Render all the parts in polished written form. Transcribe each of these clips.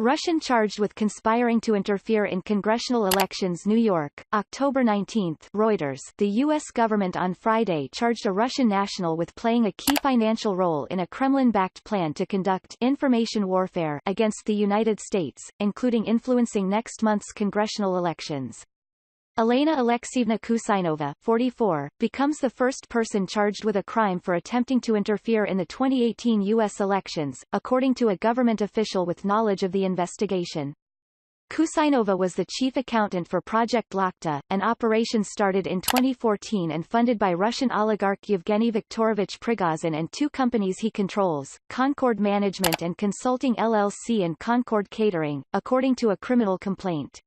Russian charged with conspiring to interfere in congressional elections. New York, October 19. Reuters. The U.S. government on Friday charged a Russian national with playing a key financial role in a Kremlin-backed plan to conduct information warfare against the United States, including influencing next month's congressional elections. Elena Alexeyevna Kusainova, 44, becomes the first person charged with a crime for attempting to interfere in the 2018 U.S. elections, according to a government official with knowledge of the investigation. Kusainova was the chief accountant for Project Lakhta, an operation started in 2014 and funded by Russian oligarch Yevgeny Viktorovich Prigozhin and two companies he controls, Concord Management and Consulting LLC and Concord Catering, according to a criminal complaint.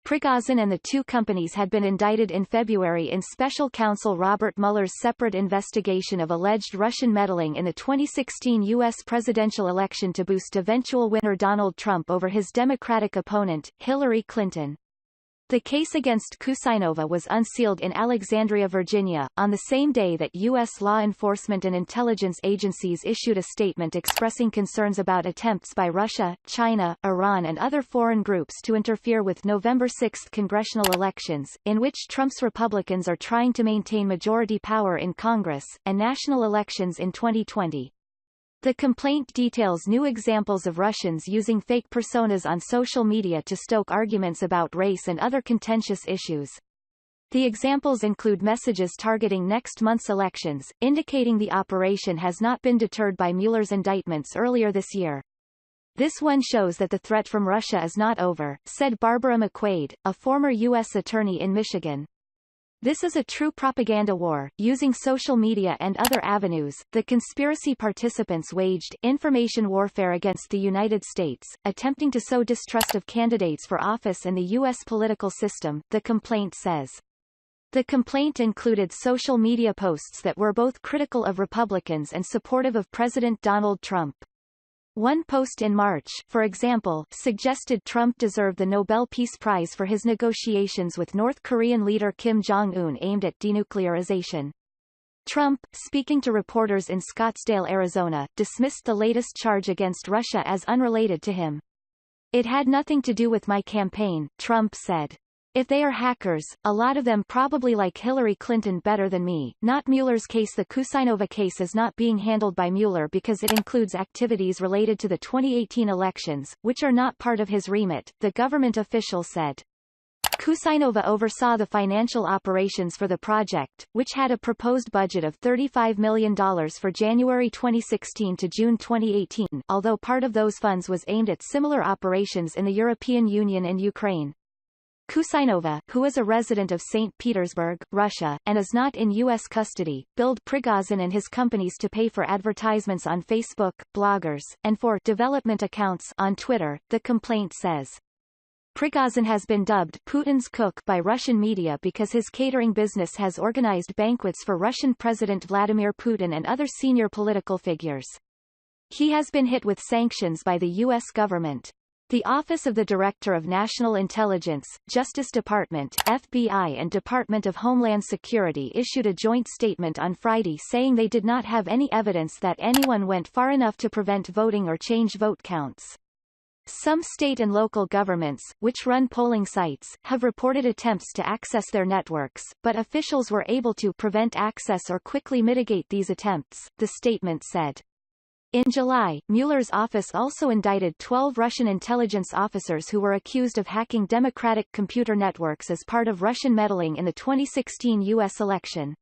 Prigozhin and the two companies had been indicted in February in special counsel Robert Mueller's separate investigation of alleged Russian meddling in the 2016 U.S. presidential election to boost eventual winner Donald Trump over his Democratic opponent, Hillary Clinton. The case against Kusainova was unsealed in Alexandria, Virginia, on the same day that U.S. law enforcement and intelligence agencies issued a statement expressing concerns about attempts by Russia, China, Iran and other foreign groups to interfere with November 6 congressional elections, in which Trump's Republicans are trying to maintain majority power in Congress, and national elections in 2020. The complaint details new examples of Russians using fake personas on social media to stoke arguments about race and other contentious issues. The examples include messages targeting next month's elections, indicating the operation has not been deterred by Mueller's indictments earlier this year. This one shows that the threat from Russia is not over, said Barbara McQuaid, a former U.S. attorney in Michigan. This is a true propaganda war, using social media and other avenues. The conspiracy participants waged information warfare against the United States, attempting to sow distrust of candidates for office and the U.S. political system, the complaint says. The complaint included social media posts that were both critical of Republicans and supportive of President Donald Trump. One post in March, for example, suggested Trump deserved the Nobel Peace Prize for his negotiations with North Korean leader Kim Jong-un aimed at denuclearization. Trump, speaking to reporters in Scottsdale, Arizona, dismissed the latest charge against Russia as unrelated to him. "It had nothing to do with my campaign," Trump said. "If they are hackers, a lot of them probably like Hillary Clinton better than me." Not Mueller's case. The Kusainova case is not being handled by Mueller because it includes activities related to the 2018 elections, which are not part of his remit, the government official said. Kusainova oversaw the financial operations for the project, which had a proposed budget of $35 million for January 2016 to June 2018, although part of those funds was aimed at similar operations in the European Union and Ukraine. Kusainova, who is a resident of St. Petersburg, Russia, and is not in U.S. custody, billed Prigozhin and his companies to pay for advertisements on Facebook, bloggers, and for development accounts on Twitter, the complaint says. Prigozhin has been dubbed Putin's cook by Russian media because his catering business has organized banquets for Russian President Vladimir Putin and other senior political figures. He has been hit with sanctions by the U.S. government. The Office of the Director of National Intelligence, Justice Department, FBI and Department of Homeland Security issued a joint statement on Friday saying they did not have any evidence that anyone went far enough to prevent voting or change vote counts. Some state and local governments, which run polling sites, have reported attempts to access their networks, but officials were able to prevent access or quickly mitigate these attempts, the statement said. In July, Mueller's office also indicted 12 Russian intelligence officers who were accused of hacking democratic computer networks as part of Russian meddling in the 2016 U.S. election.